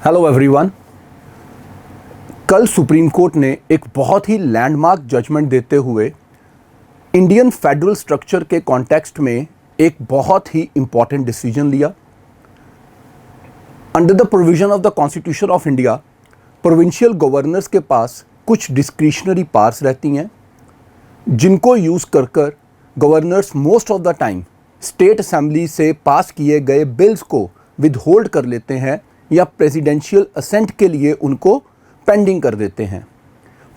Hello everyone. कल supreme court ने एक बहुत ही लैंडमार्क जजमेंट देते हुए इंडियन फेडरल स्ट्रक्चर के कॉन्टेक्स्ट में एक बहुत ही इंपॉर्टेंट डिसीजन लिया। Under the provision of the constitution of India, provincial governors के पास कुछ डिस्क्रिशनरी पावर्स रहती हैं जिनको यूज़ कर कर governors most of the time state assembly से पास किए गए बिल्स को विदहोल्ड कर लेते हैं या प्रेसिडेंशियल असेंट के लिए उनको पेंडिंग कर देते हैं।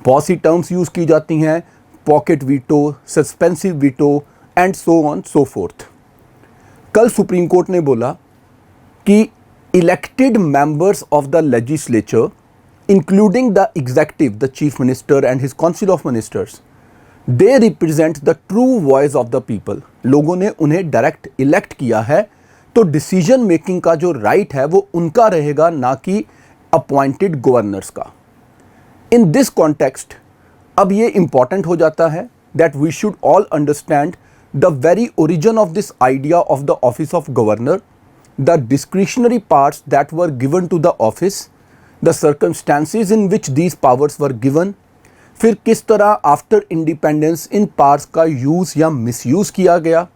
बहुत सी टर्म्स यूज़ की जाती हैं, pocket veto, suspensive veto and so on so fourth. कल सुप्रीम कोर्ट ने बोला कि elected members of the legislature including the executive, the chief minister and his council of ministers, they represent the true voice of the people. लोगों ने उन्हें direct elect किया है, तो डिसीजन मेकिंग का जो राइट है वो उनका रहेगा, ना कि अपॉइंटेड गवर्नर्स का। इन दिस कॉन्टेक्स्ट अब ये इंपॉर्टेंट हो जाता है that we should all understand the very origin of this idea of the office of governor, the discretionary parts that were given to the office, the circumstances in which these powers were given, फिर किस तरह after independence इन powers का use या misuse किया गया,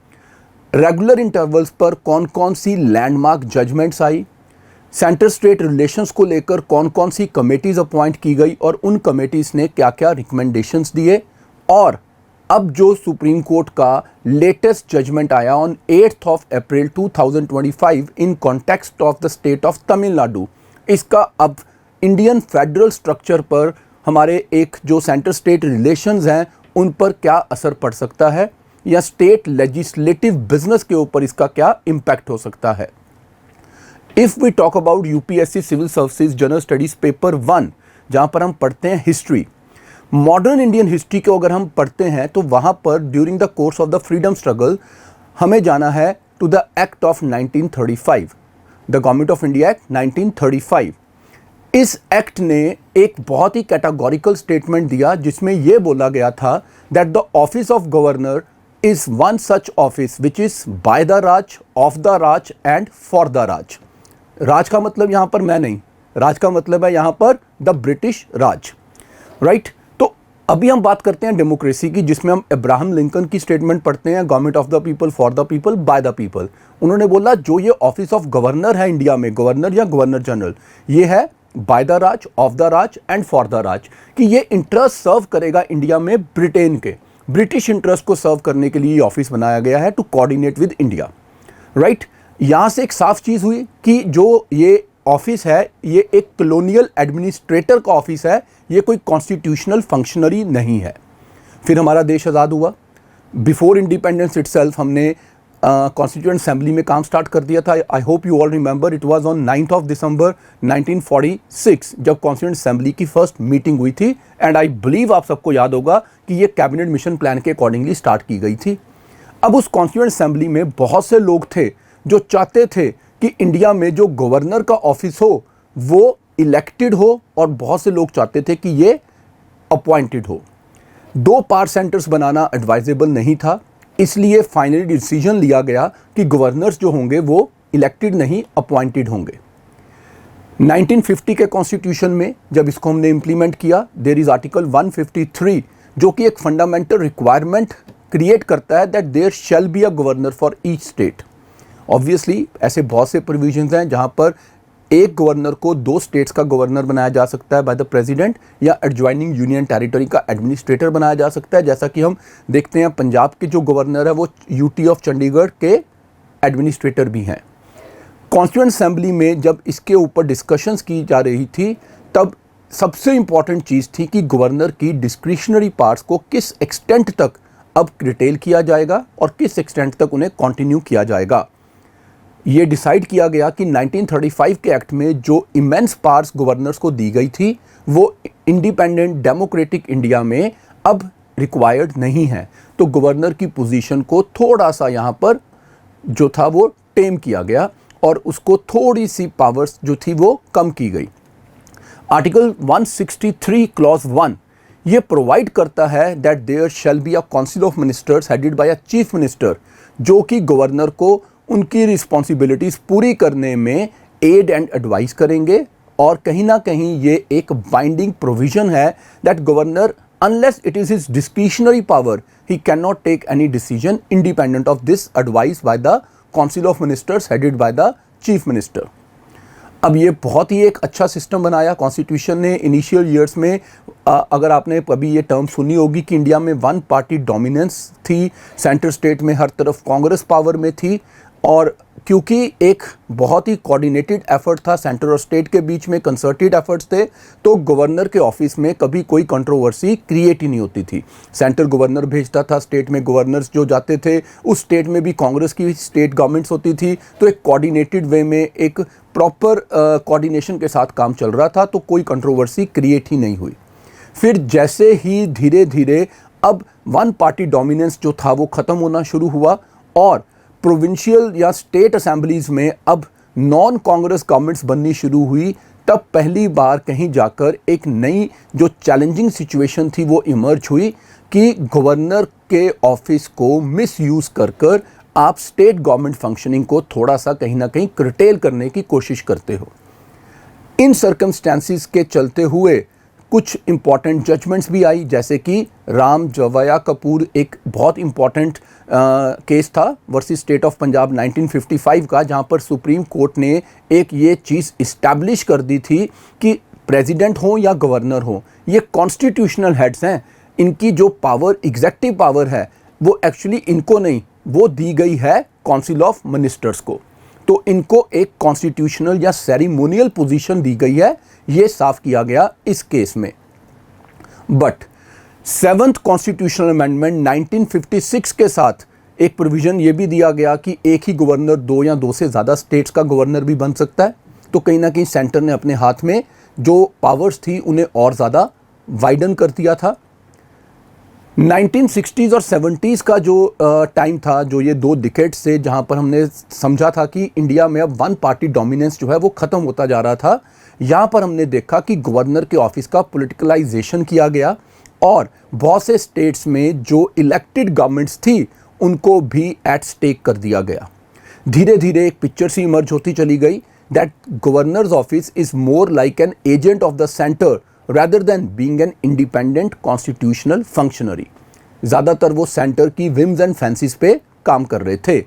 regular intervals पर कौन कौन सी लैंडमार्क जजमेंट्स आई, सेंटर स्टेट रिलेशंस को लेकर कौन कौन सी कमेटीज़ अपॉइंट की गई और उन कमेटीज़ ने क्या क्या रिकमेंडेशंस दिए, और अब जो सुप्रीम कोर्ट का लेटेस्ट जजमेंट आया on 8th of April 2025 in context of the state of Tamil Nadu, इसका अब इंडियन फेडरल स्ट्रक्चर पर, हमारे एक जो सेंटर स्टेट रिलेशंस हैं उन पर क्या असर पड़ सकता है या स्टेट लेजिस्लेटिव बिजनेस के ऊपर इसका क्या इम्पैक्ट हो सकता है। If we talk about UPSC civil services general studies paper 1, जहाँ पर हम पढ़ते हैं हिस्ट्री, मॉडर्न इंडियन हिस्ट्री को अगर हम पढ़ते हैं तो वहाँ पर during the course of the freedom struggle हमें जाना है to the act of 1935, the government of India act 1935। इस एक्ट ने एक बहुत ही कैटेगोरिकल स्टेटमेंट दिया जिसमें यह बोला गया था that the office of governor is one such office which is by the Raj, of the Raj and for the Raj। राज का मतलब यहाँ पर मैं नहीं, राज का मतलब है यहाँ पर द ब्रिटिश राज, राइट। तो अभी हम बात करते हैं डेमोक्रेसी की, जिसमें हम अब्राहम लिंकन की स्टेटमेंट पढ़ते हैं, government of the people, for the people, by the people. उन्होंने बोला जो ये ऑफिस ऑफ गवर्नर है इंडिया में, गवर्नर या गवर्नर जनरल, ये है by the Raj, of the Raj and for the Raj, कि ये इंटरेस्ट सर्व करेगा इंडिया में ब्रिटेन के, ब्रिटिश इंटरेस्ट को सर्व करने के लिए ये ऑफिस बनाया गया है to coordinate with India, right. यहाँ से एक साफ चीज़ हुई कि जो ये ऑफिस है ये एक कॉलोनियल एडमिनिस्ट्रेटर का ऑफिस है, ये कोई कॉन्स्टिट्यूशनल फंक्शनरी नहीं है। फिर हमारा देश आज़ाद हुआ, बिफोर इंडिपेंडेंस इटसेल्फ हमने कॉन्स्टिट्यूएंट असेंबली में काम स्टार्ट कर दिया था। I hope you all remember, it was on 9th of December 1946 जब कॉन्स्टिट्यूएंट असेंबली की फर्स्ट मीटिंग हुई थी, एंड आई बिलीव आप सबको याद होगा कि ये कैबिनेट मिशन प्लान के अकॉर्डिंगली स्टार्ट की गई थी। अब उस कॉन्स्टिट्यूएंट असेंबली में बहुत से लोग थे जो चाहते थे कि इंडिया में जो गवर्नर का ऑफिस हो वो इलेक्टेड हो, और बहुत से लोग चाहते थे कि ये अपॉइंटेड हो। 2 पावर सेंटर्स बनाना एडवाइजेबल नहीं था, इसलिए फाइनली डिसीजन लिया गया कि गवर्नर्स जो होंगे वो इलेक्टेड नहीं, अपॉइंटेड होंगे। 1950 के कॉन्स्टिट्यूशन में जब इसको हमने इम्प्लीमेंट किया, देयर इज आर्टिकल 153 जो कि एक फंडामेंटल रिक्वायरमेंट क्रिएट करता है that there shall be a governor for each state. Obviously ऐसे बहुत से प्रोविजंस हैं जहां पर एक गवर्नर को 2 स्टेट्स का गवर्नर बनाया जा सकता है बाय द प्रेसिडेंट, या एडजॉइनिंग यूनियन टेरिटरी का एडमिनिस्ट्रेटर बनाया जा सकता है, जैसा कि हम देखते हैं पंजाब के जो गवर्नर है वो यूटी ऑफ चंडीगढ़ के एडमिनिस्ट्रेटर भी हैं। कॉन्स्टिट्यूएंट असेंबली में जब इसके ऊपर डिस्कशंस की जा रही थी तब सबसे इम्पॉर्टेंट चीज़ थी कि गवर्नर की डिस्क्रिशनरी पार्ट्स को किस एक्सटेंट तक अब रिटेल किया जाएगा और किस एक्सटेंट तक उन्हें कंटिन्यू किया जाएगा। ये डिसाइड किया गया कि 1935 के एक्ट में जो इमेंस पावर्स गवर्नर्स को दी गई थी वो इंडिपेंडेंट डेमोक्रेटिक इंडिया में अब रिक्वायर्ड नहीं है, तो गवर्नर की पोजीशन को थोड़ा सा यहाँ पर जो था वो टेम किया गया और उसको थोड़ी सी पावर्स जो थी वो कम की गई। आर्टिकल 163 क्लॉज 1 ये प्रोवाइड करता है that there shall be a council of ministers headed by a chief minister, जो कि गवर्नर को उनकी रिस्पॉन्सिबिलिटीज़ पूरी करने में एड एंड एडवाइस करेंगे और कहीं ना कहीं ये एक बाइंडिंग प्रोविजन है that governor unless it is his discretionary power he cannot take any decision independent of this advice by the council of ministers headed by the chief minister। अब ये बहुत ही एक अच्छा सिस्टम बनाया कॉन्स्टिट्यूशन ने initial years में। अगर आपने कभी ये टर्म सुनी होगी कि इंडिया में वन पार्टी डोमिनेंस थी, सेंटर स्टेट में हर तरफ कांग्रेस पावर में थी, और क्योंकि एक बहुत ही कोऑर्डिनेटेड एफर्ट था सेंटर और स्टेट के बीच में, कंसर्टेड एफर्ट्स थे, तो गवर्नर के ऑफिस में कभी कोई कंट्रोवर्सी क्रिएट ही नहीं होती थी। सेंटर गवर्नर भेजता था, स्टेट में गवर्नर्स जो जाते थे, उस स्टेट में भी कांग्रेस की स्टेट गवर्नमेंट्स होती थी, तो एक कोऑर्डिनेटेड वे में एक प्रॉपर कोऑर्डिनेशन के साथ काम चल रहा था, तो कोई कंट्रोवर्सी क्रिएट ही नहीं हुई। फिर जैसे ही धीरे धीरे अब वन पार्टी डोमिनेंस जो था वो ख़त्म होना शुरू हुआ और प्रोविंशियल या स्टेट असेंबलीज में अब नॉन कांग्रेस गवर्नमेंट्स बननी शुरू हुई, तब पहली बार कहीं जाकर एक नई जो चैलेंजिंग सिचुएशन थी वो इमर्ज हुई कि गवर्नर के ऑफिस को मिसयूज़ कर आप स्टेट गवर्नमेंट फंक्शनिंग को थोड़ा सा कहीं ना कहीं कर्टेल करने की कोशिश करते हो। इन सर्कमस्टेंसेस के चलते हुए कुछ इम्पॉर्टेंट जजमेंट्स भी आई, जैसे कि राम जवया कपूर एक बहुत इम्पॉर्टेंट केस था वर्सेस स्टेट ऑफ पंजाब 1955 का, जहां पर सुप्रीम कोर्ट ने एक ये चीज़ इस्टेब्लिश कर दी थी कि प्रेसिडेंट हो या गवर्नर हो, ये कॉन्स्टिट्यूशनल हेड्स हैं, इनकी जो पावर एग्जेक्टिव पावर है वो एक्चुअली इनको नहीं, वो दी गई है काउंसिल ऑफ मिनिस्टर्स को, तो इनको एक कॉन्स्टिट्यूशनल या सेरेमोनियल पोजीशन दी गई है, ये साफ किया गया इस केस में। बट 7th कॉन्स्टिट्यूशनल अमेंडमेंट 1956 के साथ एक प्रोविजन ये भी दिया गया कि एक ही गवर्नर दो या दो से ज़्यादा स्टेट्स का गवर्नर भी बन सकता है, तो कहीं ना कहीं सेंटर ने अपने हाथ में जो पावर्स थी उन्हें और ज़्यादा वाइडन कर दिया था। 1960s और 70s का जो टाइम था, जो ये 2 डिकेड्स से जहाँ पर हमने समझा था कि इंडिया में अब वन पार्टी डोमिनेंस जो है वो ख़त्म होता जा रहा था, यहाँ पर हमने देखा कि गवर्नर के ऑफिस का पॉलिटिकलाइजेशन किया गया और बहुत से स्टेट्स में जो इलेक्टेड गवर्नमेंट्स थी उनको भी एट स्टेक कर दिया गया। धीरे धीरे एक पिक्चर सी इमर्ज होती चली गई that governors office is more like an agent of the centre rather than being an independent constitutional functionary। ज़्यादातर वो सेंटर की विम्स एंड फैंसीज पे काम कर रहे थे।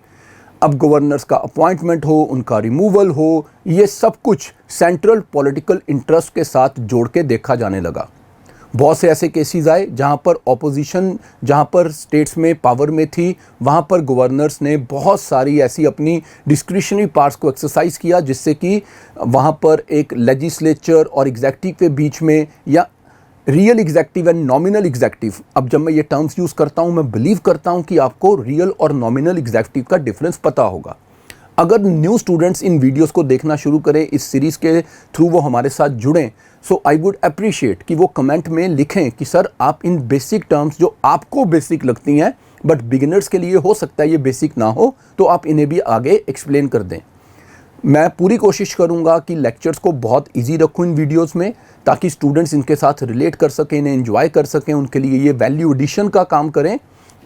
अब गवर्नर्स का अपॉइंटमेंट हो, उनका रिमूवल हो, ये सब कुछ सेंट्रल पॉलिटिकल इंटरेस्ट के साथ जोड़ के देखा जाने लगा। बहुत से ऐसे केसेस आए जहाँ पर ऑपोजिशन, जहाँ पर स्टेट्स में पावर में थी, वहाँ पर गवर्नर्स ने बहुत सारी ऐसी अपनी डिस्क्रिशनरी पावर्स को एक्सरसाइज किया, जिससे कि वहाँ पर एक लेजिस्लेचर और एग्जेक्टिव के बीच में, या real executive and nominal executive, अब जब मैं ये टर्म्स यूज़ करता हूँ मैं बिलीव करता हूँ कि आपको रियल और नॉमिनल एग्जेक्टिव का डिफरेंस पता होगा। अगर न्यू स्टूडेंट्स इन वीडियोस को देखना शुरू करें, इस सीरीज़ के थ्रू वो हमारे साथ जुड़ें, सो आई वुड अप्रिशिएट कि वो कमेंट में लिखें कि सर आप इन बेसिक टर्म्स जो आपको बेसिक लगती हैं बट बिगिनर्स के लिए हो सकता है ये बेसिक ना हो, तो आप इन्हें भी आगे एक्सप्लेन कर दें। मैं पूरी कोशिश करूंगा कि लेक्चर्स को बहुत इजी रखूं इन वीडियोस में, ताकि स्टूडेंट्स इनके साथ रिलेट कर सकें, इन्हें एंजॉय कर सकें, उनके लिए ये वैल्यू एडिशन का काम करें।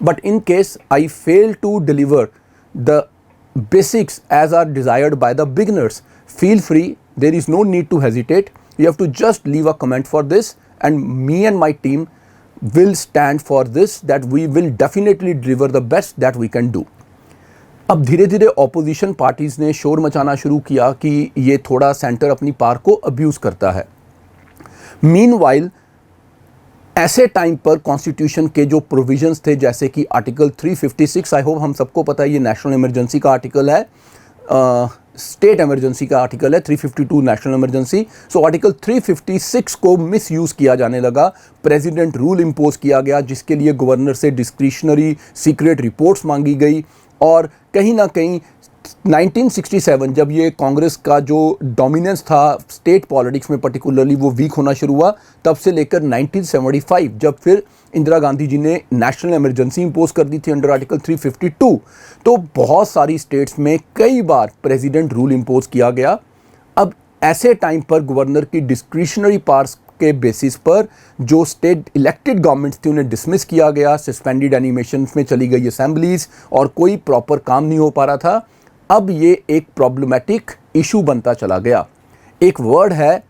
But in case I fail to deliver the basics as are desired by the beginners, feel free, there is no need to hesitate, you have to just leave a comment for this and me and my team will stand for this, that we will definitely deliver the best that we can do। अब धीरे धीरे opposition parties ने शोर मचाना शुरू किया कि ये थोड़ा सेंटर अपनी पावर को अब्यूज़ करता है। मीनवाइल ऐसे टाइम पर कॉन्स्टिट्यूशन के जो प्रोविजंस थे, जैसे कि आर्टिकल 356, आई होप हम सबको पता है ये नेशनल इमरजेंसी का आर्टिकल है, स्टेट इमरजेंसी का आर्टिकल है 352 नेशनल इमरजेंसी। सो आर्टिकल 356 को मिसयूज़ किया जाने लगा, प्रेसिडेंट रूल इम्पोज किया गया, जिसके लिए गवर्नर से डिस्क्रिशनरी सीक्रेट रिपोर्ट्स मांगी गई, और कहीं ना कहीं 1967 जब ये कांग्रेस का जो डोमिनेंस था स्टेट पॉलिटिक्स में पर्टिकुलरली वो वीक होना शुरू हुआ, तब से लेकर 1975 जब फिर इंदिरा गांधी जी ने नेशनल इमरजेंसी इंपोज कर दी थी अंडर आर्टिकल 352, तो बहुत सारी स्टेट्स में कई बार प्रेसिडेंट रूल इंपोज किया गया। अब ऐसे टाइम पर गवर्नर की डिस्क्रिशनरी पावर्स के बेसिस पर जो स्टेट इलेक्टेड गवर्नमेंट्स थी उन्हें डिसमिस किया गया, सस्पेंडेड एनिमेशन में चली गई असेंबलीज, और कोई प्रॉपर काम नहीं हो पा रहा था। अब ये एक प्रॉब्लमेटिक इशू बनता चला गया। एक वर्ड है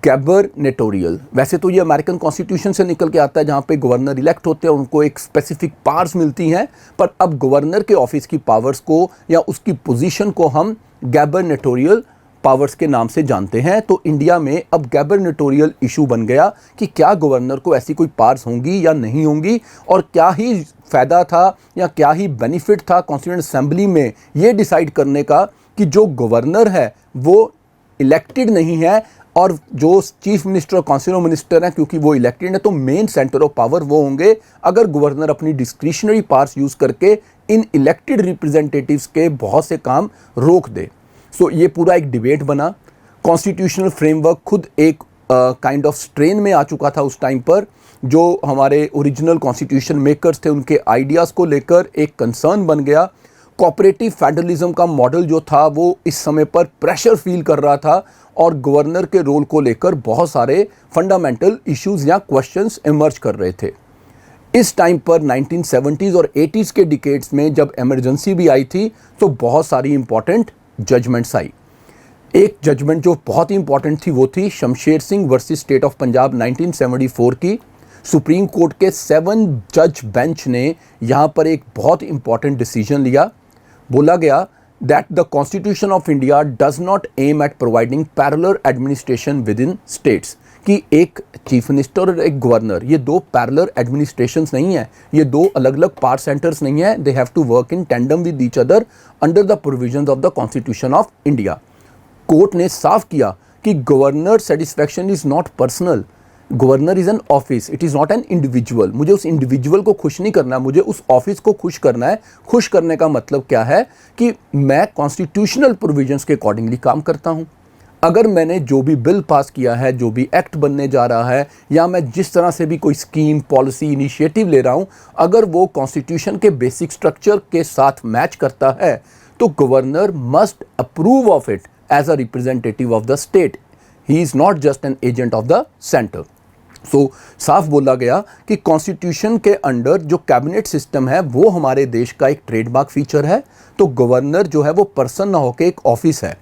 गवर्नेटोरियल, वैसे तो ये अमेरिकन कॉन्स्टिट्यूशन से निकल के आता है जहाँ पे गवर्नर इलेक्ट होते हैं, उनको एक स्पेसिफिक पावर्स मिलती हैं, पर अब गवर्नर के ऑफिस की पावर्स को या उसकी पोजीशन को हम गवर्नेटोरियल पावर्स के नाम से जानते हैं। तो इंडिया में अब गवर्नेटोरियल इशू बन गया कि क्या गवर्नर को ऐसी कोई पावर्स होंगी या नहीं होंगी, और क्या ही फ़ायदा था या क्या ही बेनिफिट था कॉन्स्टिट्यूएंट असेंबली में ये डिसाइड करने का कि जो गवर्नर है वो इलेक्टेड नहीं है और जो चीफ मिनिस्टर और काउंसिल मिनिस्टर हैं क्योंकि वो इलेक्टेड है, तो मेन सेंटर ऑफ पावर वो होंगे अगर गवर्नर अपनी डिस्क्रिशनरी पावर्स यूज़ करके इन इलेक्टेड रिप्रेजेंटेटिव्स के बहुत से काम रोक दे। सो ये पूरा एक डिबेट बना। कॉन्स्टिट्यूशनल फ्रेमवर्क खुद एक काइंड ऑफ स्ट्रेन में आ चुका था उस टाइम पर। जो हमारे ओरिजिनल कॉन्स्टिट्यूशन मेकर्स थे उनके आइडियाज़ को लेकर एक कंसर्न बन गया। कोऑपरेटिव फेडरलिज्म का मॉडल जो था वो इस समय पर प्रेशर फील कर रहा था और गवर्नर के रोल को लेकर बहुत सारे फंडामेंटल इश्यूज या क्वेश्चंस इमर्ज कर रहे थे। इस टाइम पर 1970s और 80s के डिकेड्स में जब इमरजेंसी भी आई थी तो बहुत सारी इंपॉर्टेंट जजमेंट्स आई। एक जजमेंट जो बहुत ही इंपॉर्टेंट थी वो थी Shamsher Singh versus state of Punjab 1974 की। सुप्रीम कोर्ट के 7 जज बेंच ने यहाँ पर एक बहुत इंपॉर्टेंट डिसीजन लिया। बोला गया that the Constitution of India does not aim at providing parallel administration within states, कि एक चीफ मिनिस्टर और एक गवर्नर ये दो पैरेलल एडमिनिस्ट्रेशंस नहीं है, ये दो अलग अलग पावर सेंटर्स नहीं है। They have to work in tandem with each other under the provisions of the constitution of India. Court ने साफ किया कि governor satisfaction is not personal, governor is an office, it is not an individual. मुझे उस individual को खुश नहीं करना, मुझे उस ऑफिस को खुश करना है। खुश करने का मतलब क्या है कि मैं कॉन्स्टिट्यूशनल प्रोविजंस के अकॉर्डिंगली काम करता हूँ। अगर मैंने जो भी बिल पास किया है, जो भी एक्ट बनने जा रहा है, या मैं जिस तरह से भी कोई स्कीम, पॉलिसी, इनिशिएटिव ले रहा हूँ, अगर वो कॉन्स्टिट्यूशन के बेसिक स्ट्रक्चर के साथ मैच करता है तो governor must approve of it as a representative of the state. He is not just an agent of the centre. So साफ बोला गया कि कॉन्स्टिट्यूशन के अंडर जो कैबिनेट सिस्टम है वो हमारे देश का एक ट्रेडमार्क फीचर है। तो गवर्नर जो है वो पर्सन ना होकर एक ऑफिस है।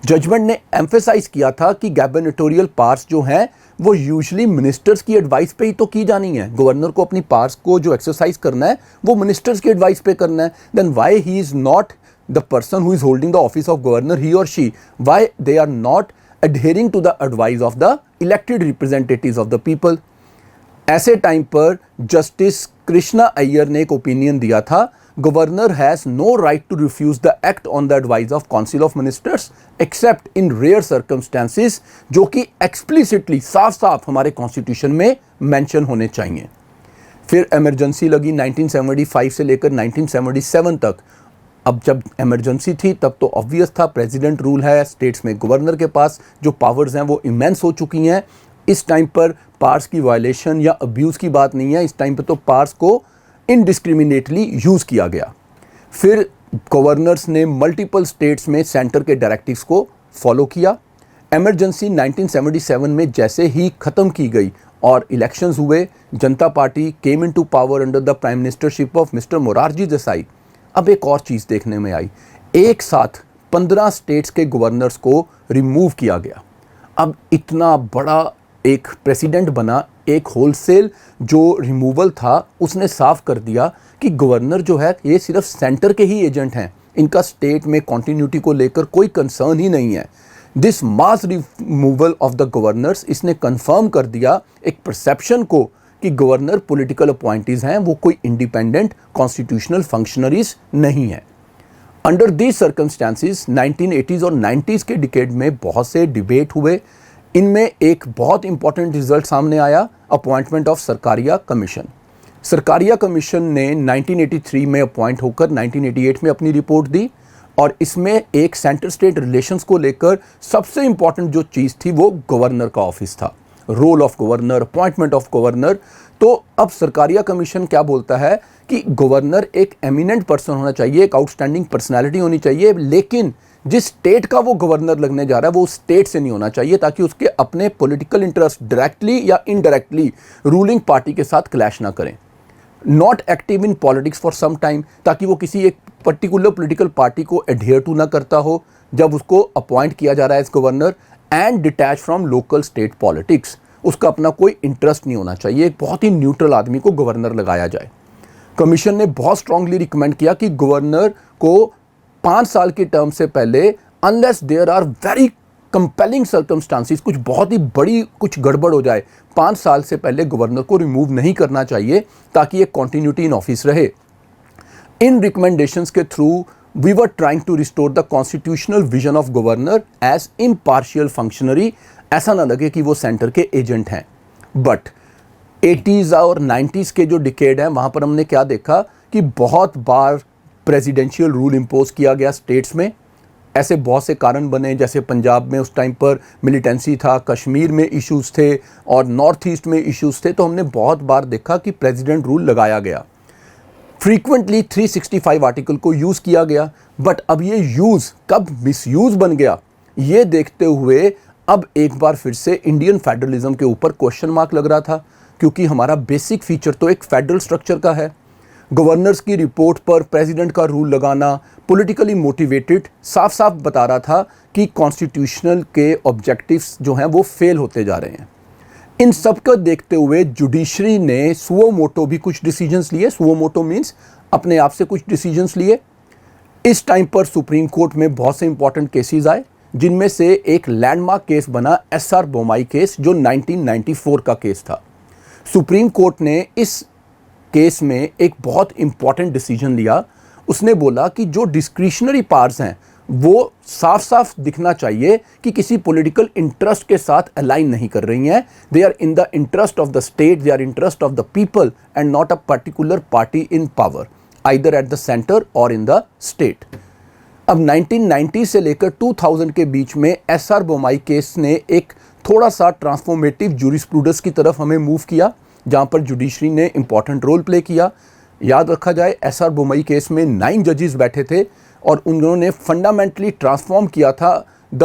जजमेंट ने एम्फेसाइज किया था कि गवर्नेटोरियल पावर्स जो हैं वो यूजुअली मिनिस्टर्स की एडवाइस पे ही तो की जानी है। गवर्नर को अपनी पावर्स को जो एक्सरसाइज करना है वो मिनिस्टर्स की एडवाइस पे करना है। Then why he is not the person who is holding the office of governor, he और she, why they are not adhering to the advice of the elected representatives of the people। ऐसे time पर justice Krishna Iyer ने एक opinion दिया था, governor has no right to refuse the act on the advice of council of ministers except in rare circumstances, जो कि explicitly साफ साफ हमारे कॉन्स्टिट्यूशन में मेंशन होने चाहिए। फिर इमरजेंसी लगी 1975 से लेकर 1977 तक। अब जब इमरजेंसी थी तब तो ऑब्वियस था प्रेसिडेंट रूल है, स्टेट्स में गवर्नर के पास जो पावर्स हैं वो इमेंस हो चुकी हैं। इस टाइम पर पावर्स की वायलेशन या अब्यूज़ की बात नहीं है, इस टाइम पर तो पावर्स को इनडिस्क्रिमिनेटली यूज़ किया गया। फिर गवर्नर्स ने मल्टीपल स्टेट्स में सेंटर के डायरेक्टिव्स को फॉलो किया। इमरजेंसी 1977 में जैसे ही ख़त्म की गई और इलेक्शंस हुए, जनता party came into power under the prime ministership of mister Morarji Desai. अब एक और चीज़ देखने में आई, एक साथ 15 स्टेट्स के गवर्नर्स को रिमूव किया गया। अब इतना बड़ा एक प्रेसिडेंट बना, एक होलसेल जो रिमूवल था उसने साफ कर दिया कि गवर्नर जो है ये सिर्फ सेंटर के ही एजेंट हैं, इनका स्टेट में कॉन्टिन्यूटी को लेकर कोई कंसर्न ही नहीं है। This mass removal of the governors, इसने कंफर्म कर दिया एक परसेप्शन को कि गवर्नर पॉलिटिकल अपॉइंटीज हैं, वो कोई इंडिपेंडेंट कॉन्स्टिट्यूशनल फंक्शनरीज नहीं है। अंडर दीज सर्कमस्टांसिस 1980s और 90s के डिकेड में बहुत से डिबेट हुए। इनमें एक बहुत इंपॉर्टेंट रिजल्ट सामने आया, appointment of Sarkaria commission. Sarkaria commission ने 1983 में अपॉइंट होकर 1988 में अपनी रिपोर्ट दी और इसमें एक सेंटर स्टेट रिलेशंस को लेकर सबसे इंपॉर्टेंट जो चीज़ थी वो गवर्नर का ऑफिस था, role of governor, appointment of governor. तो अब सरकारिया कमीशन क्या बोलता है कि गवर्नर एक एमिनेंट पर्सन होना चाहिए, एक आउटस्टैंडिंग पर्सनालिटी होनी चाहिए, लेकिन जिस स्टेट का वो गवर्नर लगने जा रहा है वो स्टेट से नहीं होना चाहिए ताकि उसके अपने पॉलिटिकल इंटरेस्ट डायरेक्टली या इनडायरेक्टली रूलिंग पार्टी के साथ क्लैश ना करें। Not active in politics for some time, ताकि वो किसी एक पर्टिकुलर पॉलिटिकल पार्टी को एडहेयर टू ना करता हो, जब उसको अपॉइंट किया जा रहा है as governor, and detach from local state politics. उसका अपना कोई इंटरेस्ट नहीं होना चाहिए, एक बहुत ही न्यूट्रल आदमी को गवर्नर लगाया जाए। कमीशन ने बहुत स्ट्रांगली रिकमेंड किया कि गवर्नर को 5 साल की टर्म से पहले, unless there are very compelling circumstances, कुछ बहुत ही बड़ी कुछ गड़बड़ हो जाए, 5 साल से पहले गवर्नर को रिमूव नहीं करना चाहिए, ताकि एक कॉन्टिन्यूटी इन ऑफिस रहे। इन रिकमेंडेशंस के through we were trying to restore the constitutional vision of governor as impartial functionary. ऐसा ना लगे कि वो सेंटर के एजेंट हैं। बट 80s और 90s के जो डिकेड हैं, वहाँ पर हमने क्या देखा कि बहुत बार प्रेसिडेंशियल रूल इम्पोज किया गया स्टेट्स में। ऐसे बहुत से कारण बने, जैसे पंजाब में उस टाइम पर मिलिटेंसी था, कश्मीर में इश्यूज़ थे और नॉर्थ ईस्ट में इश्यूज़ थे। तो हमने बहुत बार देखा कि प्रेसिडेंट रूल लगाया गया। फ्रीक्वेंटली 365 आर्टिकल को यूज़ किया गया। बट अब ये यूज़ कब मिसयूज़ बन गया, ये देखते हुए अब एक बार फिर से इंडियन फेडरलिज्म के ऊपर क्वेश्चन मार्क लग रहा था, क्योंकि हमारा बेसिक फीचर तो एक फेडरल स्ट्रक्चर का है। गवर्नर्स की रिपोर्ट पर प्रेसिडेंट का रूल लगाना पॉलिटिकली मोटिवेटेड साफ साफ बता रहा था कि कॉन्स्टिट्यूशनल के ऑब्जेक्टिव्स जो हैं वो फेल होते जा रहे हैं। इन सब को देखते हुए जुडिशरी ने सुओ मोटो भी कुछ डिसीजंस लिए। सुओ मोटो मीन्स अपने आप से कुछ डिसीजंस लिए। इस टाइम पर सुप्रीम कोर्ट में बहुत से इंपॉर्टेंट केसेस आए, जिनमें से एक लैंडमार्क केस बना SR बोमाई केस, जो 1994 का केस था। सुप्रीम कोर्ट ने इस केस में एक बहुत इंपॉर्टेंट डिसीजन लिया। उसने बोला कि जो डिस्क्रिशनरी पावर्स हैं वो साफ साफ दिखना चाहिए कि किसी पॉलिटिकल इंटरेस्ट के साथ अलाइन नहीं कर रही हैं। They are in the interest of the state, they are interest of the people and not a particular party in power, either at the centre और इन द स्टेट। अब 1990 से लेकर 2000 के बीच में SR बोमाई केस ने एक थोड़ा सा ट्रांसफॉर्मेटिव जूरिस्प्रूडेंस की तरफ हमें मूव किया, जहाँ पर जुडिशरी ने इंपॉर्टेंट रोल प्ले किया। याद रखा जाए, SR बोमाई केस में 9 जजेस बैठे थे और उन्होंने फंडामेंटली ट्रांसफॉर्म किया था the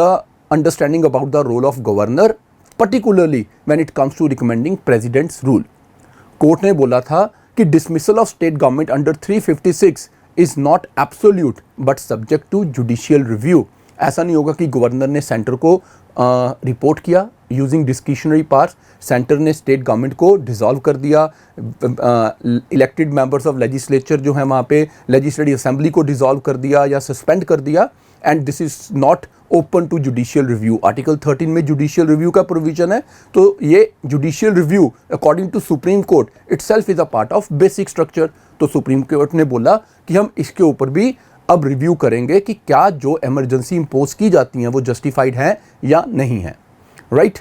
understanding about the role of governor, particularly when it comes to recommending president's rule. Court ने बोला था कि dismissal of state government under 356 is not absolute but subject to judicial review. ऐसा नहीं होगा कि गवर्नर ने सेंटर को रिपोर्ट किया यूजिंग डिस्क्रिशनरी पावर्स, सेंटर ने स्टेट गवर्नमेंट को डिसॉल्व कर दिया, इलेक्टेड मेंबर्स ऑफ लेजिस्लेचर जो है वहाँ पे लेजिस्लेटिव असेंबली को डिसॉल्व कर दिया या सस्पेंड कर दिया, and this is not open to judicial review. Article 13 में जुडिशियल रिव्यू का प्रोविजन है, तो ये judicial review according to supreme court itself is a part of basic structure. तो सुप्रीम कोर्ट ने बोला कि हम इसके ऊपर भी अब रिव्यू करेंगे कि क्या जो इमरजेंसी इंपोज की जाती हैं वो जस्टिफाइड हैं या नहीं है, राइट।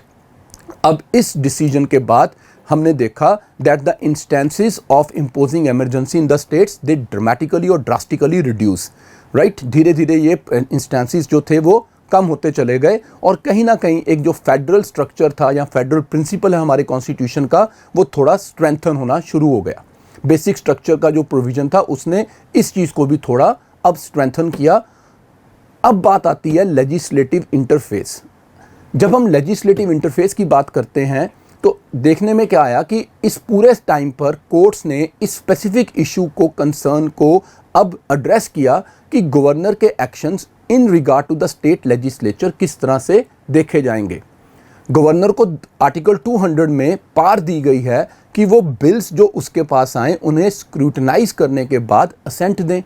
अब इस डिसीजन के बाद हमने देखा that the instances of imposing emergency in the states they dramatically और ड्रास्टिकली रिड्यूस, राइट। धीरे धीरे ये इंस्टेंसेस जो थे वो कम होते चले गए और कहीं ना कहीं एक जो फेडरल स्ट्रक्चर था या फेडरल प्रिंसिपल है हमारे कॉन्स्टिट्यूशन का, वो थोड़ा स्ट्रेंथन होना शुरू हो गया। बेसिक स्ट्रक्चर का जो प्रोविजन था उसने इस चीज़ को भी थोड़ा अब स्ट्रेंथन किया। अब बात आती है लेजिस्लेटिव इंटरफेस। जब हम लेजिस्लेटिव इंटरफेस की बात करते हैं तो देखने में क्या आया कि इस पूरे टाइम पर कोर्ट्स ने इस स्पेसिफिक इशू को, कंसर्न को अब एड्रेस किया कि गवर्नर के actions in regard to the state legislature किस तरह से देखे जाएंगे। गवर्नर को आर्टिकल 200 में पार दी गई है कि वो बिल्स जो उसके पास आए उन्हें स्क्रूटनाइज करने के बाद असेंट दें।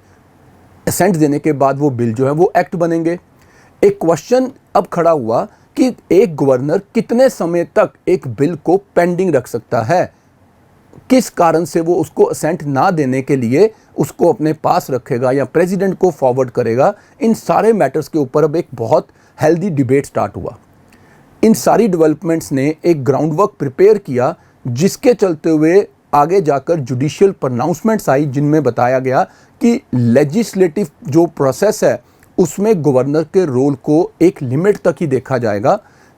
असेंट देने के बाद वो बिल जो है वो एक्ट बनेंगे। एक क्वेश्चन अब खड़ा हुआ कि एक गवर्नर कितने समय तक एक बिल को पेंडिंग रख सकता है, किस कारण से वो उसको असेंट ना देने के लिए उसको अपने पास रखेगा या प्रेसिडेंट को फॉरवर्ड करेगा। इन सारे मैटर्स के ऊपर अब एक बहुत हेल्दी डिबेट स्टार्ट हुआ। इन सारी डेवलपमेंट्स ने एक ग्राउंड वर्क प्रिपेयर किया, जिसके चलते हुए आगे जाकर जुडिशियल प्रोनाउंसमेंट्स आई, जिनमें बताया गया कि लेजिस्लेटिव जो प्रोसेस है उसमें गवर्नर के रोल को एक लिमिट तक ही देखा जाएगा,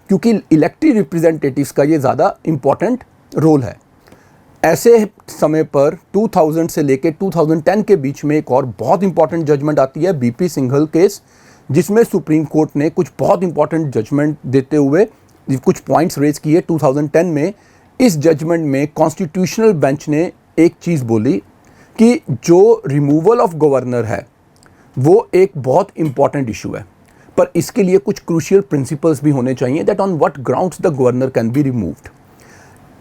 क्योंकि इलेक्टेड रिप्रेजेंटेटिव्स का ये ज़्यादा इम्पॉर्टेंट रोल है। ऐसे समय पर 2000 से लेकर 2010 के बीच में एक और बहुत इंपॉर्टेंट जजमेंट आती है, BP सिंघल केस, जिसमें सुप्रीम कोर्ट ने कुछ बहुत इंपॉर्टेंट जजमेंट देते हुए कुछ पॉइंट्स रेज किए 2010 में। इस जजमेंट में कॉन्स्टिट्यूशनल बेंच ने एक चीज़ बोली कि जो रिमूवल ऑफ गवर्नर है वो एक बहुत इंपॉर्टेंट इशू है। पर इसके लिए कुछ क्रूशियल प्रिंसिपल्स भी होने चाहिए that on what grounds the governor can be removed.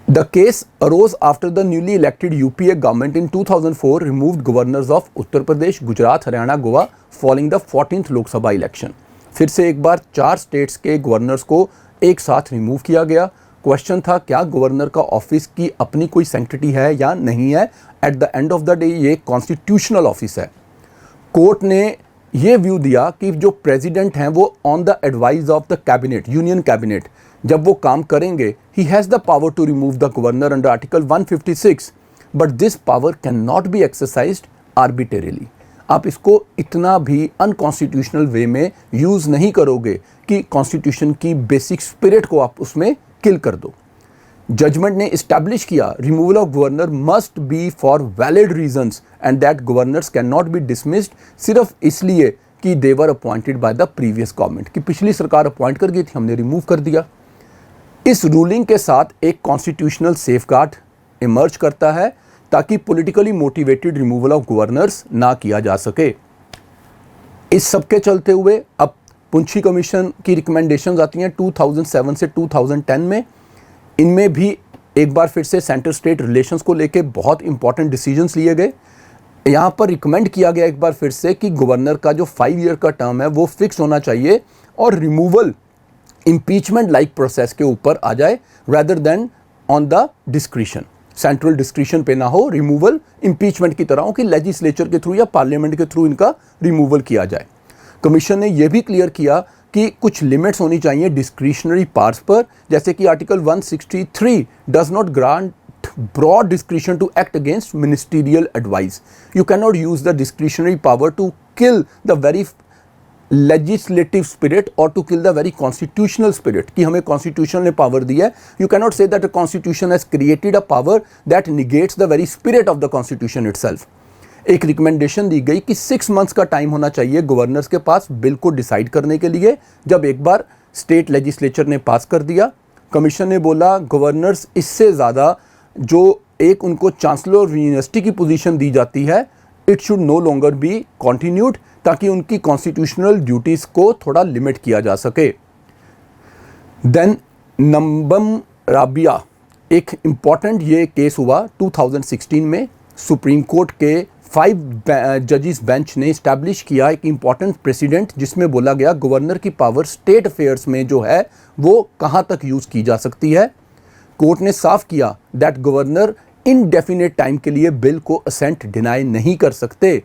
The case arose after the newly elected UPA government in 2004 removed governors of Uttar Pradesh, Gujarat, Haryana, Goa following the 14th Lok Sabha election. फिर से एक बार 4 states के governors को एक साथ remove किया गया. Question था क्या गवर्नर का ऑफिस की अपनी कोई सैंक्टिटी है या नहीं है. At the end of the day ये कॉन्स्टिट्यूशनल ऑफिस है. कोर्ट ने ये व्यू दिया कि जो प्रेसिडेंट हैं वो on the advice of the cabinet, union cabinet, जब वो काम करेंगे he has the power to remove the governor under article 156, but this power can not be exercised arbitrarily. आप इसको इतना भी अनकॉन्स्टिट्यूशनल वे में यूज़ नहीं करोगे कि कॉन्स्टिट्यूशन की बेसिक स्पिरिट को आप उसमें किल कर दो. जजमेंट ने इस्टेब्लिश किया removal of governor must be for valid reasons and that governors can not be dismissed सिर्फ इसलिए कि they were appointed by the previous government, कि पिछली सरकार अपॉइंट कर गई थी, हमने रिमूव कर दिया. इस रूलिंग के साथ एक कॉन्स्टिट्यूशनल सेफगार्ड इमर्ज करता है ताकि politically motivated removal of governors ना किया जा सके. इस सब के चलते हुए अब पुंछी कमीशन की रिकमेंडेशंस आती हैं 2007 से 2010 में. इनमें भी एक बार फिर से सेंटर स्टेट रिलेशंस को लेके बहुत इंपॉर्टेंट डिसीजंस लिए गए. यहाँ पर रिकमेंड किया गया एक बार फिर से कि गवर्नर का जो 5 ईयर का टर्म है वो फिक्स होना चाहिए और रिमूवल इम्पीचमेंट लाइक प्रोसेस के ऊपर आ जाए rather than on the discretion. Central discretion पे ना हो, रिमूवल इम्पीचमेंट की तरह हो कि लेजिस्लेचर के थ्रू या पार्लियामेंट के थ्रू इनका रिमूवल किया जाए. कमीशन ने यह भी क्लियर किया कि कुछ लिमिट्स होनी चाहिए डिस्क्रिशनरी पावर्स पर, जैसे कि article 163 does not grant broad discretion to act against ministerial advice. You cannot use the discretionary power to kill the very legislative spirit or to kill the very constitutional spirit कि हमें constitution ने power दी है. You cannot say that a constitution has created a power that negates the very spirit of the constitution itself. एक recommendation दी गई कि 6 months का time होना चाहिए गवर्नर्स के पास बिल को डिसाइड करने के लिए. जब एक बार स्टेट लेजिस्लेचर ने पास कर दिया, कमीशन ने बोला गवर्नर्स इससे ज़्यादा जो एक उनको चांसलर ऑफ यूनिवर्सिटी की पोजीशन दी जाती है it should know longer be continued, ताकि उनकी कॉन्स्टिट्यूशनल ड्यूटीज़ को थोड़ा लिमिट किया जा सके. देन नंबम राबिया, एक इम्पॉर्टेंट ये केस हुआ 2016 में. सुप्रीम कोर्ट के 5 जजेस बेंच ने इस्टेब्लिश किया एक इम्पॉर्टेंट प्रेसिडेंट जिसमें बोला गया गवर्नर की पावर स्टेट अफेयर्स में जो है वो कहाँ तक यूज़ की जा सकती है. कोर्ट ने साफ किया दैट गवर्नर इनडेफिनेट टाइम के लिए बिल को असेंट डिनाई नहीं कर सकते.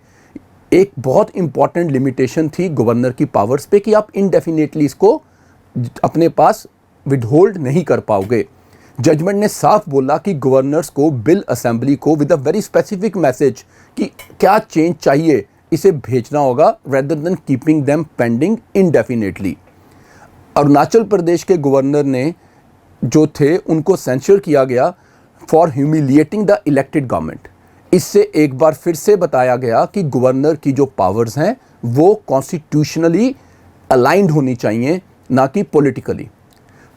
एक बहुत इंपॉर्टेंट लिमिटेशन थी गवर्नर की पावर्स पे कि आप इनडेफिनेटली इसको अपने पास विदहोल्ड नहीं कर पाओगे. जजमेंट ने साफ बोला कि गवर्नर्स को बिल असेंबली को with a very specific message कि क्या चेंज चाहिए इसे भेजना होगा rather than keeping them pending indefinitely. Arunachal Pradesh के गवर्नर ने जो थे उनको सेंसर किया गया for humiliating the elected government. इससे एक बार फिर से बताया गया कि गवर्नर की जो पावर्स हैं वो कॉन्स्टिट्यूशनली अलाइंड होनी चाहिए, ना कि पॉलिटिकली.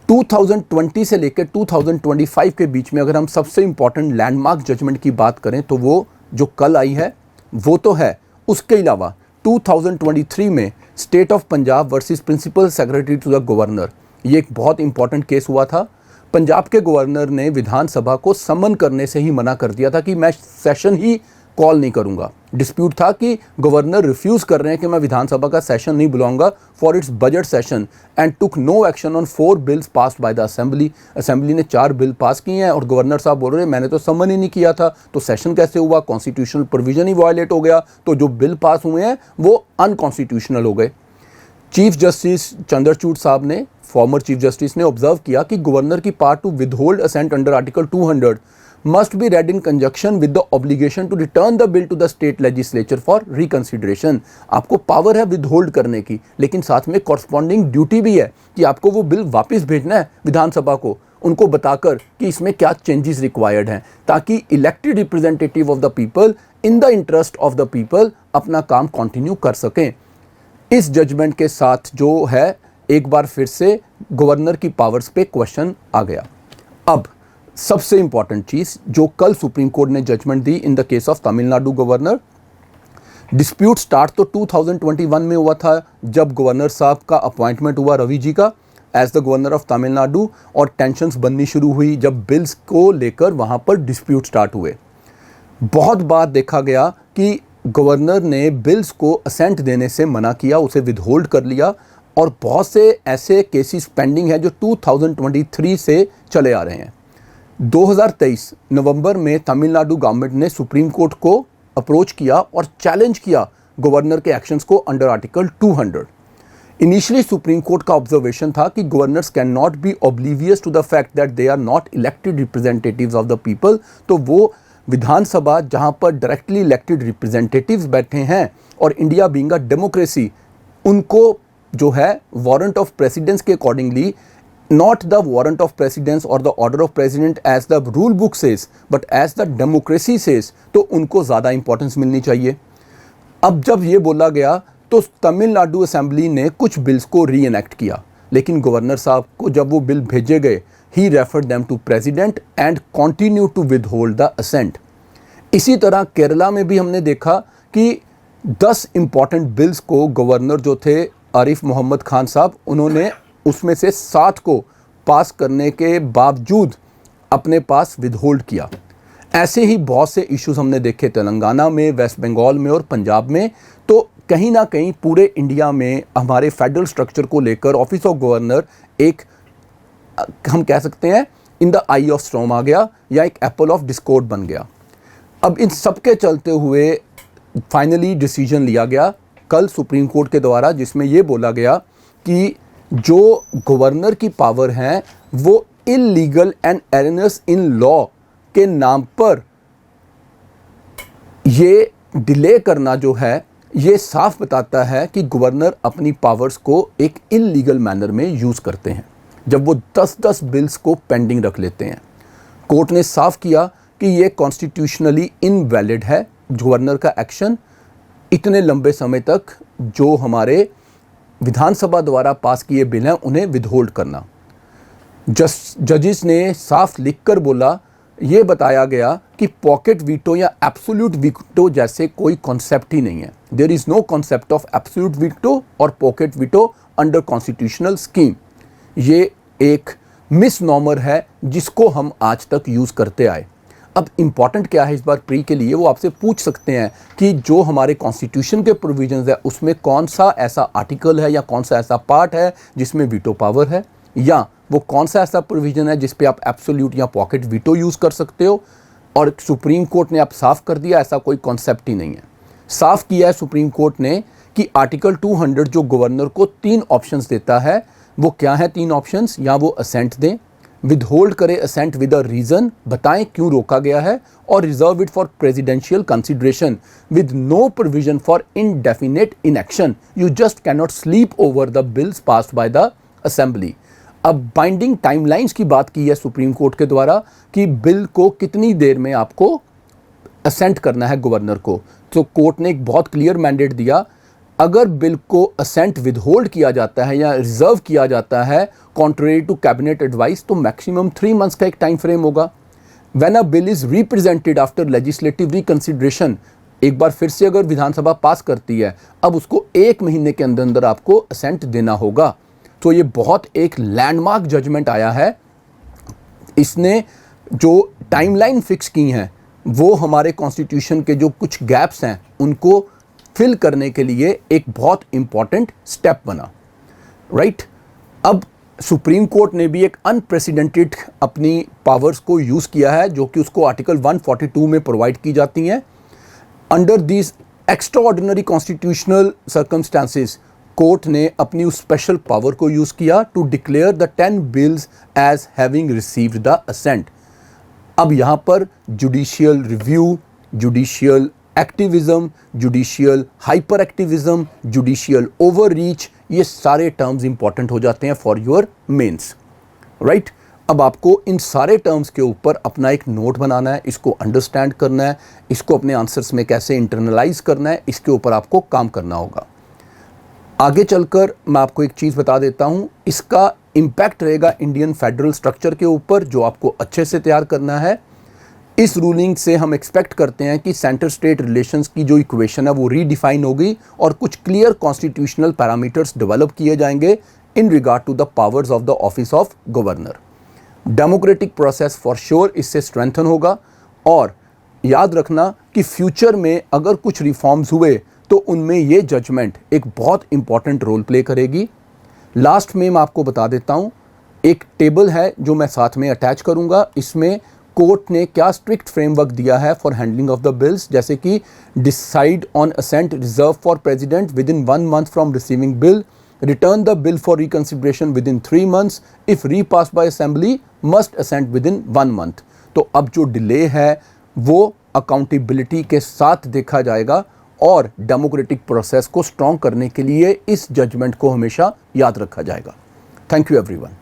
2020 से लेकर 2025 के बीच में अगर हम सबसे इंपॉर्टेंट लैंडमार्क जजमेंट की बात करें तो वो जो कल आई है वो तो है. उसके अलावा 2023 में state of Punjab versus principal secretary to the governor, ये एक बहुत इंपॉर्टेंट केस हुआ था. पंजाब के गवर्नर ने विधानसभा को समन करने से ही मना कर दिया था कि मैं सेशन ही कॉल नहीं करूंगा. डिस्प्यूट था कि गवर्नर रिफ्यूज़ कर रहे हैं कि मैं विधानसभा का सेशन नहीं बुलाऊंगा for its budget session and took no action on 4 bills passed by the assembly. Assembly ने 4 बिल पास किए हैं और गवर्नर साहब बोल रहे हैं मैंने तो समन ही नहीं किया था, तो सेशन कैसे हुआ, कॉन्स्टिट्यूशनल प्रोविजन ही वायलेट हो गया, तो जो बिल पास हुए हैं वो अनकॉन्स्टिट्यूशनल हो गए. चीफ जस्टिस चंद्रचूड़ साहब ने, फॉर्मर चीफ जस्टिस ने ऑब्जर्व किया कि गवर्नर की power to withhold assent under article 200 must be read in conjunction with the obligation to return the bill to the state legislature for reconsideration. आपको power है withhold करने की, लेकिन साथ में कॉरस्पॉन्डिंग ड्यूटी भी है कि आपको वो बिल वापस भेजना है विधानसभा को, उनको बताकर कि इसमें क्या चेंजेस रिक्वायर्ड हैं, ताकि elected representative of the people in the interest of the people अपना काम कंटिन्यू कर सकें. इस जजमेंट के साथ जो है एक बार फिर से गवर्नर की पावर्स पे क्वेश्चन आ गया. अब सबसे इंपॉर्टेंट चीज जो कल सुप्रीम कोर्ट ने जजमेंट दी in the case of Tamil Nadu governor, dispute start तो 2021 में हुआ था, जब गवर्नर साहब का अपॉइंटमेंट हुआ रवि जी का as the governor of Tamil Nadu, और टेंशन्स बननी शुरू हुई जब बिल्स को लेकर वहाँ पर डिस्प्यूट स्टार्ट हुए। बहुत बार देखा गया कि गवर्नर ने बिल्स को असेंट देने से मना किया, उसे विदहोल्ड कर लिया, और बहुत से ऐसे केसेस पेंडिंग हैं जो 2023 से चले आ रहे हैं। 2023 नवंबर में तमिलनाडु गवर्नमेंट ने सुप्रीम कोर्ट को अप्रोच किया और चैलेंज किया गवर्नर के एक्शंस को under article 200। Initially supreme court का ऑब्जर्वेशन था कि governors can not be oblivious to the fact that they are not elected representatives of the people. तो वो विधानसभा जहां पर डायरेक्टली इलेक्टेड रिप्रेजेंटेटिव्स बैठे हैं और इंडिया बीइंग अ डेमोक्रेसी, उनको जो है वारंट ऑफ प्रेसिडेंस के accordingly, not the warrant of precedence or the order of president as the rule book says but as the democracy says, तो उनको ज़्यादा इंपॉर्टेंस मिलनी चाहिए। अब जब ये बोला गया तो तमिलनाडु असेंबली ने कुछ बिल्स को री एनेक्ट किया, लेकिन गवर्नर साहब को जब वो बिल भेजे गए, he referred them to president and continue to withhold the assent. इसी तरह केरला में भी हमने देखा कि 10 इंपॉर्टेंट बिल्स को गवर्नर जो थे आरिफ मोहम्मद खान साहब, उन्होंने उसमें से 7 को पास करने के बावजूद अपने पास विदहोल्ड किया। ऐसे ही बहुत से इश्यूज हमने देखे तेलंगाना में, वेस्ट बंगाल में और पंजाब में। तो कहीं ना कहीं पूरे इंडिया में हमारे फेडरल स्ट्रक्चर को लेकर ऑफिस ऑफ गवर्नर एक, हम कह सकते हैं, in the eye of storm आ गया, या एक एप्पल ऑफ डिस्कॉर्ड बन गया। अब इन सब के चलते हुए फाइनली डिसीजन लिया गया कल सुप्रीम कोर्ट के द्वारा, जिसमें ये बोला गया कि जो गवर्नर की पावर हैं वो इलीगल एंड एरनस इन लॉ के नाम पर ये डिले करना जो है, ये साफ बताता है कि गवर्नर अपनी पावर्स को एक इलीगल मैनर में यूज़ करते हैं जब वो 10-10 बिल्स को पेंडिंग रख लेते हैं। कोर्ट ने साफ किया कि ये कॉन्स्टिट्यूशनली इनवैलिड है गवर्नर का एक्शन, इतने लंबे समय तक जो हमारे विधानसभा द्वारा पास किए बिल हैं उन्हें विदहोल्ड करना। जजेस ने साफ लिखकर बोला, ये बताया गया कि पॉकेट वीटो या एब्सोल्यूट वीटो जैसे कोई कॉन्सेप्ट ही नहीं है। There is no concept of absolute veto or pocket veto under constitutional scheme. ये एक मिसनॉमर है जिसको हम आज तक यूज़ करते आए। अब इम्पॉर्टेंट क्या है इस बार प्री के लिए, वो आपसे पूछ सकते हैं कि जो हमारे कॉन्स्टिट्यूशन के प्रोविजंस है उसमें कौन सा ऐसा आर्टिकल है या कौन सा ऐसा पार्ट है जिसमें वीटो पावर है, या वो कौन सा ऐसा प्रोविजन है जिस पे आप एब्सोल्यूट या पॉकेट वीटो यूज़ कर सकते हो। और सुप्रीम कोर्ट ने अब साफ कर दिया ऐसा कोई कॉन्सेप्ट ही नहीं है। साफ किया है सुप्रीम कोर्ट ने कि आर्टिकल 200 जो गवर्नर को 3 ऑप्शंस देता है, वो क्या है 3 ऑप्शंस, या वो असेंट दें, विदहोल्ड करे असेंट विद अ रीज़न, बताएं क्यों रोका गया है, और reserve it for presidential consideration with no provision for indefinite inaction. You just cannot sleep over the bills passed by the assembly. अब बाइंडिंग टाइमलाइंस की बात की है सुप्रीम कोर्ट के द्वारा कि बिल को कितनी देर में आपको असेंट करना है गवर्नर को। तो कोर्ट ने एक बहुत क्लियर मैंडेट दिया, अगर बिल को असेंट विदहोल्ड किया जाता है या रिजर्व किया जाता है कॉन्ट्रेरी टू कैबिनेट एडवाइस, तो मैक्सिमम 3 मंथ्स का एक टाइम फ्रेम होगा। When a bill is represented after legislative reconsideration, एक बार फिर से अगर विधानसभा पास करती है, अब उसको 1 महीने के अंदर अंदर आपको असेंट देना होगा। तो ये बहुत एक लैंडमार्क जजमेंट आया है। इसने जो टाइमलाइन फिक्स की हैं वो हमारे कॉन्स्टिट्यूशन के जो कुछ गैप्स हैं उनको फिल करने के लिए एक बहुत इंपॉर्टेंट स्टेप बना, राइट। अब सुप्रीम कोर्ट ने भी एक अनप्रेसिडेंटेड अपनी पावर्स को यूज़ किया है जो कि उसको आर्टिकल 142 में प्रोवाइड की जाती हैं। Under this extraordinary constitutional circumstances, court ने अपनी उस स्पेशल पावर को यूज़ किया to declare the 10 bills as having received the assent. अब यहाँ पर judicial review, judicial activism, judicial hyper activism, judicial over reach, ये सारे टर्म्स इंपॉर्टेंट हो जाते हैं फॉर योर मेंस, राइट। अब आपको इन सारे टर्म्स के ऊपर अपना एक नोट बनाना है, इसको अंडरस्टैंड करना है, इसको अपने आंसर्स में कैसे इंटरनलाइज करना है, इसके ऊपर आपको काम करना होगा। आगे चलकर मैं आपको एक चीज़ बता देता हूँ, इसका इम्पैक्ट रहेगा इंडियन फेडरल स्ट्रक्चर के ऊपर जो आपको अच्छे से तैयार करना है। इस रूलिंग से हम एक्सपेक्ट करते हैं कि सेंटर स्टेट रिलेशंस की जो इक्वेशन है वो रीडिफाइन होगी और कुछ क्लियर कॉन्स्टिट्यूशनल पैरामीटर्स डेवलप किए जाएंगे in regard to the powers of the office of governor. Democratic process for sure इससे स्ट्रेंथन होगा और याद रखना कि फ्यूचर में अगर कुछ रिफॉर्म्स हुए तो उनमें ये जजमेंट एक बहुत इंपॉर्टेंट रोल प्ले करेगी। लास्ट में मैं आपको बता देता हूँ, एक टेबल है जो मैं साथ में अटैच करूँगा, इसमें कोर्ट ने क्या स्ट्रिक्ट फ्रेमवर्क दिया है for handling of the bills, जैसे कि decide on assent reserve for president within 1 month from receiving bill, return the bill for reconsideration within 3 months, if repass by assembly must assent within 1 month। तो अब जो delay है वो accountability के साथ देखा जाएगा और डेमोक्रेटिक प्रोसेस को स्ट्रॉन्ग करने के लिए इस जजमेंट को हमेशा याद रखा जाएगा। Thank you everyone.